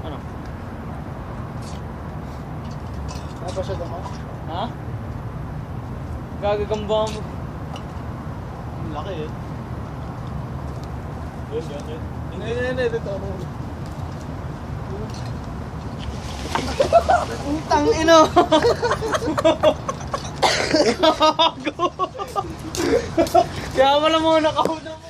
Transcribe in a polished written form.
Ano? Napasyad ako. Ha? Gagagamba mo. Ang laki eh. Yun. Hindi, dito ako. Utang ino! Kaya wala mo nakahuna mo.